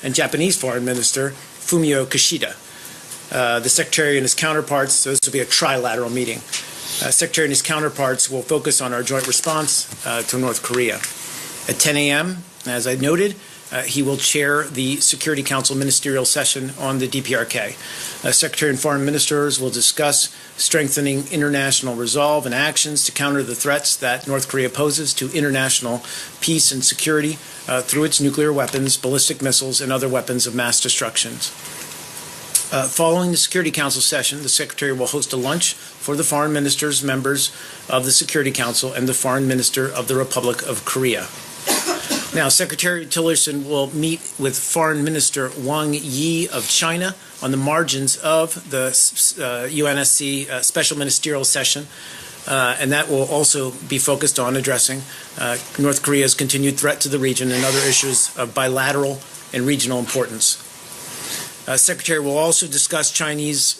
and Japanese Foreign Minister Fumio Kishida. The Secretary and his counterparts, so this will be a trilateral meeting. Secretary and his counterparts will focus on our joint response to North Korea. At 10 a.m., as I noted, he will chair the Security Council ministerial session on the DPRK. Secretary and foreign ministers will discuss strengthening international resolve and actions to counter the threats that North Korea poses to international peace and security through its nuclear weapons, ballistic missiles, and other weapons of mass destruction. Following the Security Council session, the Secretary will host a lunch for the foreign ministers, members of the Security Council, and the Foreign Minister of the Republic of Korea. Now, Secretary Tillerson will meet with Foreign Minister Wang Yi of China on the margins of the UNSC special ministerial session, and that will also be focused on addressing North Korea's continued threat to the region and other issues of bilateral and regional importance. Secretary will also discuss China's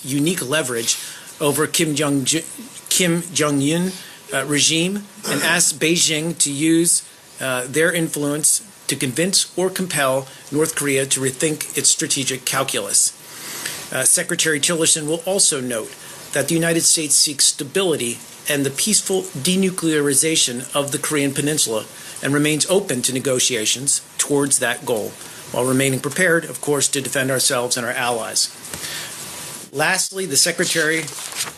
unique leverage over Kim Jong-un regime and ask Beijing to use their influence to convince or compel North Korea to rethink its strategic calculus. Secretary Tillerson will also note that the United States seeks stability and the peaceful denuclearization of the Korean Peninsula and remains open to negotiations towards that goal, while remaining prepared, of course, to defend ourselves and our allies. Lastly, the Secretary,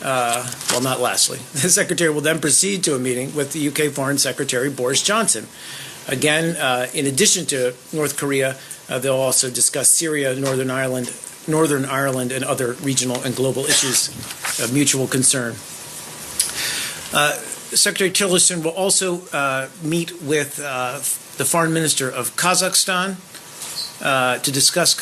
the Secretary will then proceed to a meeting with the UK Foreign Secretary Boris Johnson. Again, in addition to North Korea, they'll also discuss Syria, Northern Ireland, and other regional and global issues of mutual concern. Secretary Tillerson will also meet with the Foreign Minister of Kazakhstan to discuss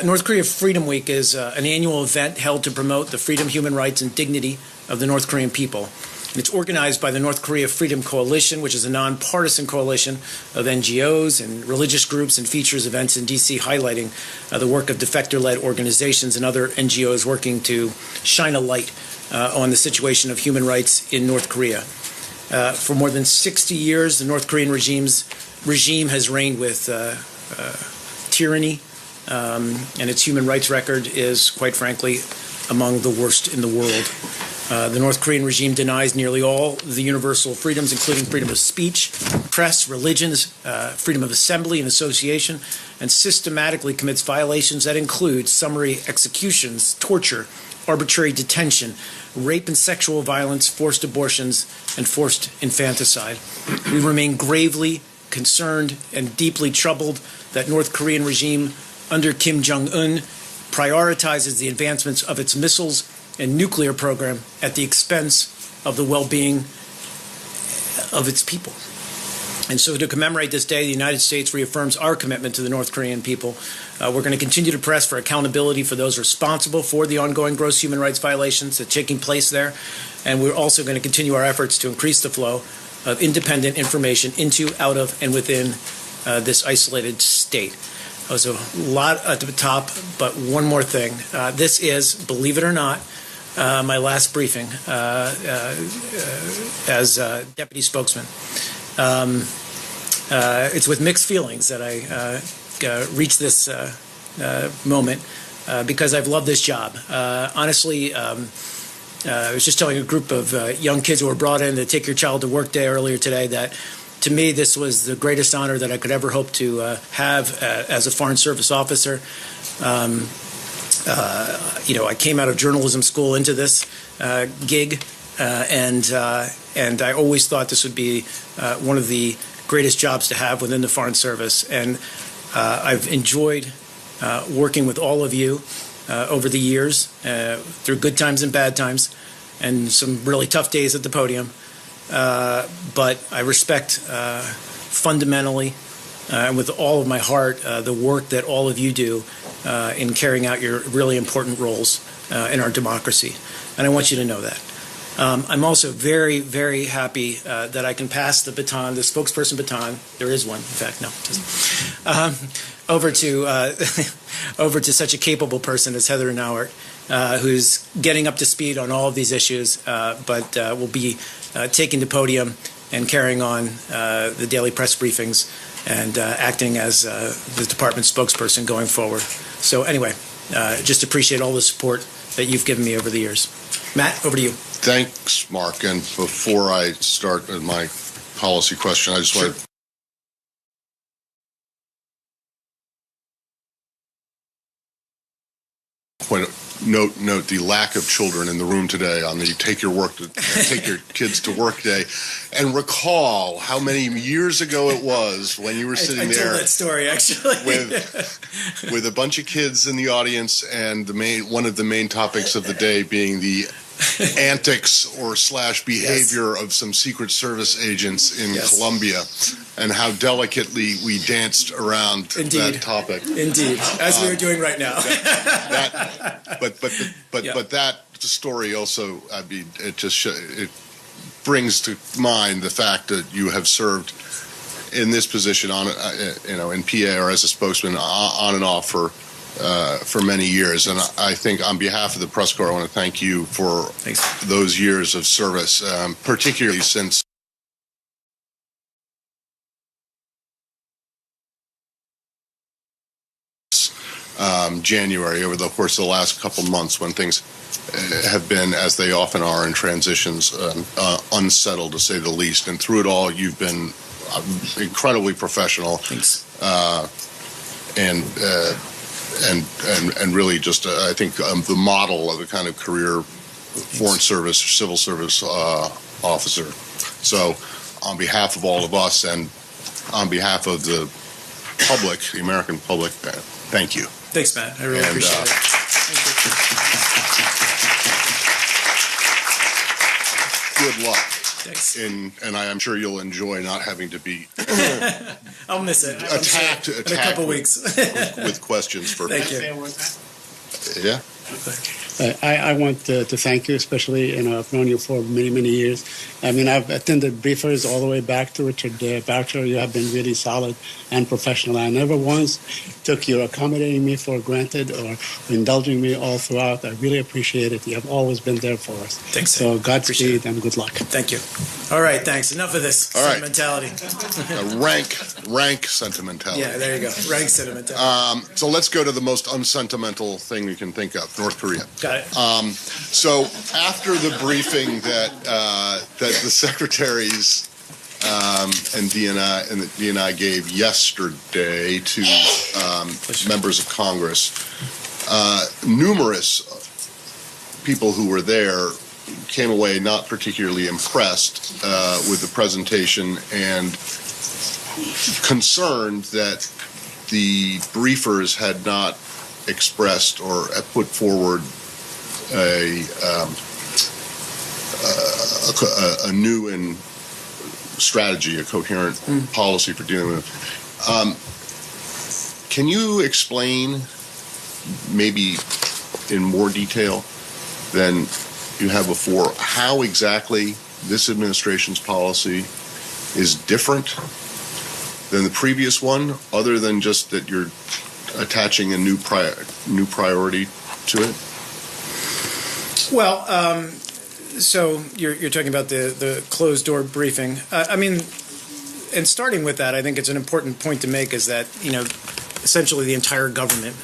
North Korea Freedom Week is an annual event held to promote the freedom, human rights, and dignity of the North Korean people. And it's organized by the North Korea Freedom Coalition, which is a nonpartisan coalition of NGOs and religious groups, and features events in D.C. highlighting the work of defector-led organizations and other NGOs working to shine a light on the situation of human rights in North Korea. For more than 60 years, the North Korean regime has reigned with tyranny, and its human rights record is, quite frankly, among the worst in the world. The North Korean regime denies nearly all the universal freedoms, including freedom of speech, press, religions, freedom of assembly and association, and systematically commits violations that include summary executions, torture, arbitrary detention, rape and sexual violence, forced abortions, and forced infanticide. We remain gravely concerned and deeply troubled that North Korean regime under Kim Jong-un prioritizes the advancements of its missiles and nuclear program at the expense of the well-being of its people. And so to commemorate this day, the United States reaffirms our commitment to the North Korean people. We're going to continue to press for accountability for those responsible for the ongoing gross human rights violations that are taking place there. And we're also going to continue our efforts to increase the flow of independent information into, out of, and within this isolated state. That was a lot at the top, but one more thing. This is, believe it or not, my last briefing as deputy spokesman. It's with mixed feelings that I reach this moment because I've loved this job. Honestly, I was just telling a group of young kids who were brought in to take your child to work day earlier today that to me, this was the greatest honor that I could ever hope to have as a Foreign Service officer. I came out of journalism school into this gig, and I always thought this would be one of the greatest jobs to have within the Foreign Service. And I've enjoyed working with all of you over the years, through good times and bad times, and some really tough days at the podium. but I respect fundamentally and with all of my heart the work that all of you do in carrying out your really important roles in our democracy. And I want you to know that. I'm also very, very happy that I can pass the baton, the spokesperson baton, there is one, in fact, no, over to such a capable person as Heather Nauert, who's getting up to speed on all of these issues, but will be taking the podium and carrying on the daily press briefings and acting as the department spokesperson going forward. So anyway, just appreciate all the support that you've given me over the years. Matt, over to you. Thanks, Mark. And before I start my policy question, I just want to note the lack of children in the room today on the take your kids to work day, and recall how many years ago it was when you were sitting there. I told that story actually with a bunch of kids in the audience, and one of the main topics of the day being the antics or / behavior of some Secret Service agents in Colombia, and how delicately we danced around that topic. Indeed, as we are doing right now. But that story also, I mean, it brings to mind the fact that you have served in this position in PA or as a spokesman on and off for many years, and I think on behalf of the press corps, I want to thank you for those years of service, particularly since January, over the course of the last couple months, when things have been, as they often are in transitions, unsettled to say the least. And through it all, you've been incredibly professional. Thanks. And really just, I think, the model of the kind of career foreign service, civil service officer. So on behalf of all of us and on behalf of the public, the American public, thank you. Thanks, Matt. I really appreciate it. Good luck. Thanks. And I am sure you'll enjoy not having to be I'll miss it. attacked in a couple weeks with questions for. Thank you. Yeah. I want to thank you, especially, I've known you for many, many years. I mean, I've attended briefers all the way back to Richard Boucher. You have been really solid and professional. I never once took your accommodating me for granted or indulging me all throughout. I really appreciate it. You have always been there for us. Thanks. So Godspeed and good luck. Thank you. All right, thanks. Enough of this sentimentality. Rank sentimentality. Yeah, there you go. Rank sentimentality. So let's go to the most unsentimental thing we can think of, North Korea. Got it. So after the briefing that the secretaries and DNI gave yesterday to members of Congress, numerous people who were there came away not particularly impressed with the presentation and concerned that the briefers had not expressed or put forward a new strategy, a coherent policy for dealing with it. Can you explain, maybe in more detail than you have before, how exactly this administration's policy is different than the previous one, other than just that you're attaching a new priority to it? Well, so you're talking about the closed door briefing. I mean, and starting with that, I think it's an important point to make is that, essentially the entire government,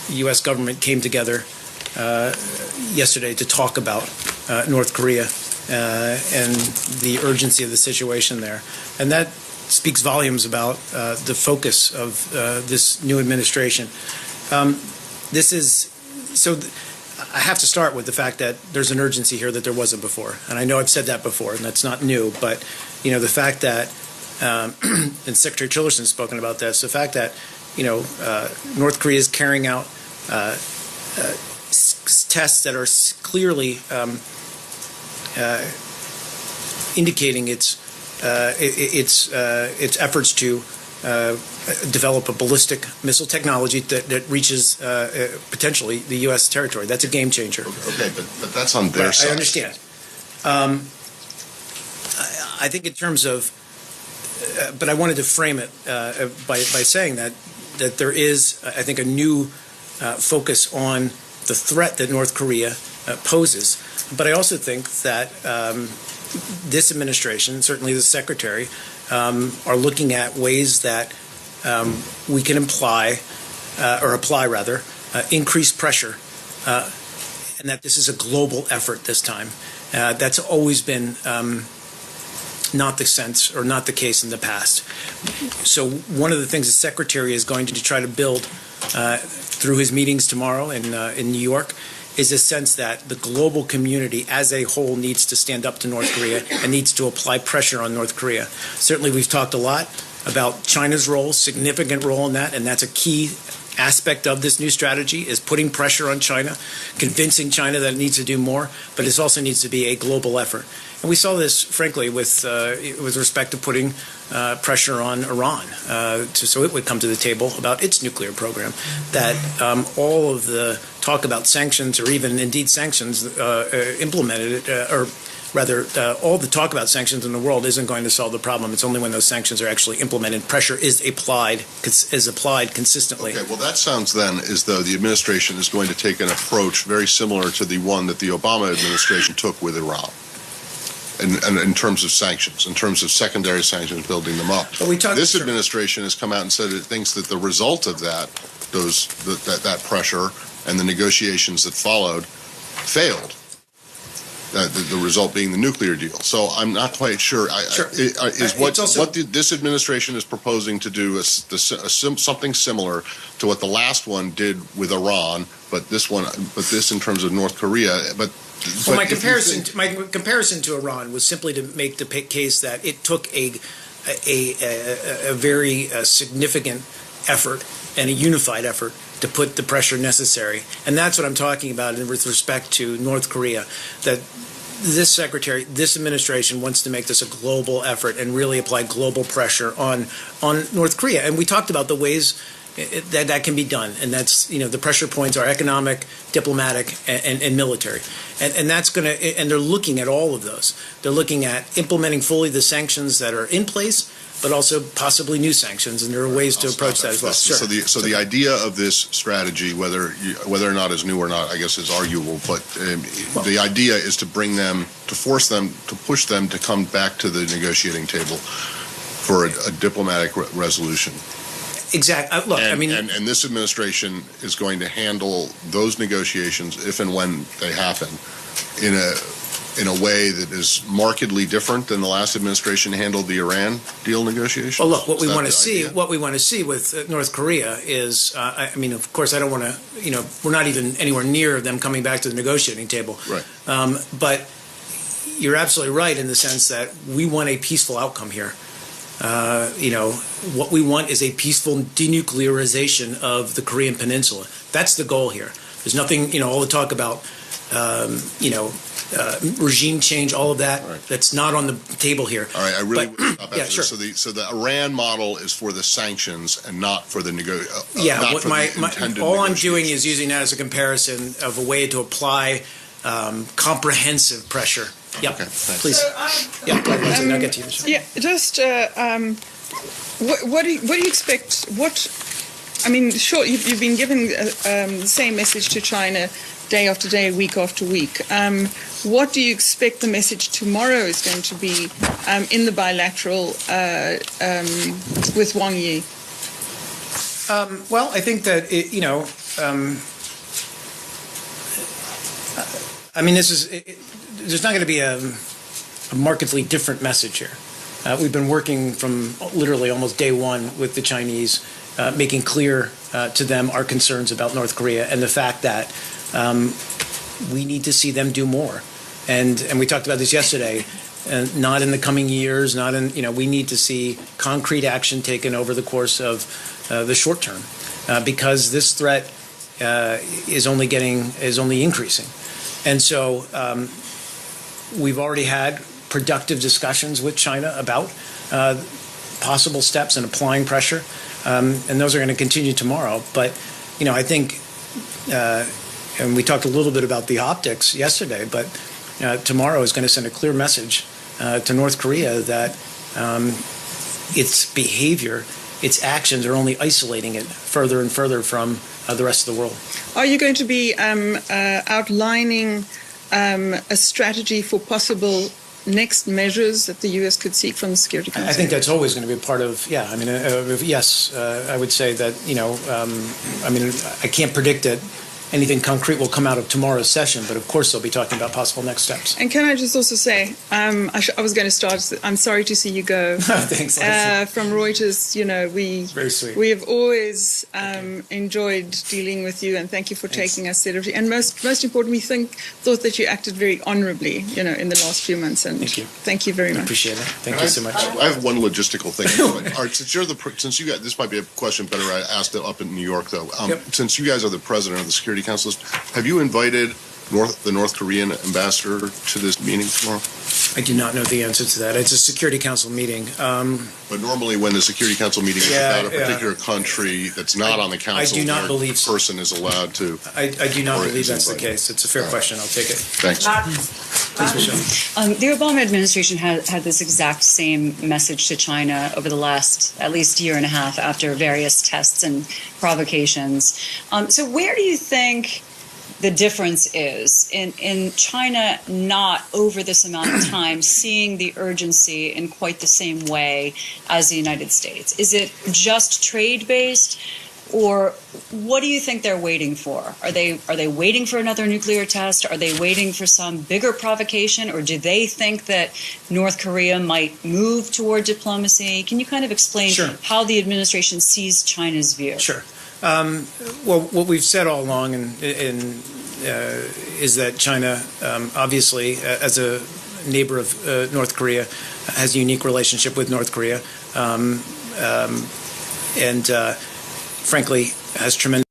U.S. government came together yesterday to talk about North Korea and the urgency of the situation there. And that speaks volumes about the focus of this new administration. I have to start with the fact that there's an urgency here that there wasn't before. And I know I've said that before, and that's not new, but the fact that, and Secretary Tillerson has spoken about this, the fact that, North Korea is carrying out tests that are clearly indicating its efforts to develop a ballistic missile technology that reaches potentially the U.S. territory. That's a game changer. Okay, but that's on their side. I understand. I think in terms of, but I wanted to frame it by saying that there is, I think, a new focus on the threat that North Korea poses. But I also think that this administration, certainly the secretary, are looking at ways that we can apply increased pressure, and that this is a global effort this time. That's always been not the sense or not the case in the past. So one of the things the secretary is going to try to build through his meetings tomorrow in New York is a sense that the global community as a whole needs to stand up to North Korea and needs to apply pressure on North Korea. Certainly we've talked a lot about China's role, significant role in that, and that's a key aspect of this new strategy is putting pressure on China, convincing China that it needs to do more, but it also needs to be a global effort. And we saw this, frankly, with respect to putting pressure on Iran, so it would come to the table about its nuclear program. That all of the talk about sanctions, or even indeed sanctions implemented, or rather, all the talk about sanctions in the world isn't going to solve the problem. It's only when those sanctions are actually implemented, pressure is applied consistently. Okay, well, that sounds then as though the administration is going to take an approach very similar to the one that the Obama administration took with Iran. In terms of sanctions, in terms of secondary sanctions, building them up. This administration has come out and said it thinks that the result of that pressure and the negotiations that followed failed. The result being the nuclear deal. So I'm not quite sure. This administration is proposing to do something similar to what the last one did with Iran, but this in terms of North Korea, Well, my comparison to Iran was simply to make the case that it took a very significant effort and a unified effort to put the pressure necessary. And that's what I'm talking about with respect to North Korea, that this administration wants to make this a global effort and really apply global pressure on North Korea. And we talked about the ways that can be done, and that's the pressure points are economic, diplomatic, and military, and that's going to, and they're looking at all of those. They're looking at implementing fully the sanctions that are in place, but also possibly new sanctions, and there are ways to approach that as well. Sure. So the idea of this strategy, whether or not it's new or not, I guess is arguable, but the idea is to bring them, to force them, to push them to come back to the negotiating table for a diplomatic resolution. Exactly. Look, and this administration is going to handle those negotiations, if and when they happen, in a way that is markedly different than the last administration handled the Iran deal negotiations. Well, look, what we want to see with North Korea is, of course, I don't want to, we're not even anywhere near them coming back to the negotiating table. Right. But you're absolutely right in the sense that we want a peaceful outcome here. What we want is a peaceful denuclearization of the Korean Peninsula. That's the goal here. There's nothing, all the talk about, regime change, all of that. Right. That's not on the table here. All right, I really would stop after sure. this. So the Iran model is for the sanctions and not for the all I'm doing is using that as a comparison of a way to apply comprehensive pressure. Yeah, okay, thanks. Please. I'll get to you, Michelle. Yeah, just what do you expect? Sure, you've been giving the same message to China day after day, week after week. What do you expect the message tomorrow is going to be in the bilateral with Wang Yi? Well, I think that there's not going to be a markedly different message here. We've been working from literally almost day one with the Chinese, making clear to them our concerns about North Korea and the fact that we need to see them do more. And we talked about this yesterday, not in the coming years, we need to see concrete action taken over the course of the short term, because this threat is only increasing. And so we've already had productive discussions with China about possible steps and applying pressure, and those are going to continue tomorrow. But, I think, and we talked a little bit about the optics yesterday, but tomorrow is going to send a clear message to North Korea that its behavior, its actions are only isolating it further and further from the rest of the world. Are you going to be outlining a strategy for possible next measures that the U.S. could seek from the Security Council? I think that's always going to be a part of, yes, I would say that, I can't predict that anything concrete will come out of tomorrow's session, but of course they'll be talking about possible next steps. And can I just also say, I was going to start, I'm sorry to see you go. Thanks. From Reuters, Very sweet. we have always enjoyed dealing with you, and thank you for taking us seriously. And most importantly, thought that you acted very honorably, in the last few months. And Thank you. Thank you very I much. appreciate it. Thank you so much. I have one logistical thing. Art, since you guys, this might be a question better I asked it up in New York though. Yep. Since you guys are the president of the Security Council, have you invited the North Korean ambassador to this meeting tomorrow? I do not know the answer to that. It's a Security Council meeting. But normally when the Security Council meeting is Yeah, about a particular country that's not on the council, do not their believe so. person is allowed to. I do not Or believe is that's the invited. case. It's a fair question. I'll take it. Thanks. Please, Michelle. The Obama administration had this exact same message to China over the last at least year and a half after various tests and provocations. So where do you think the difference is in China not over this amount of time seeing the urgency in quite the same way as the United States? Is it just trade-based? Or what do you think they're waiting for? Are they waiting for another nuclear test? Are they waiting for some bigger provocation? Or do they think that North Korea might move toward diplomacy? Can you kind of explain Sure. how the administration sees China's view? Sure. Well, what we've said all along is that China, obviously, as a neighbor of North Korea, has a unique relationship with North Korea, and frankly, has tremendous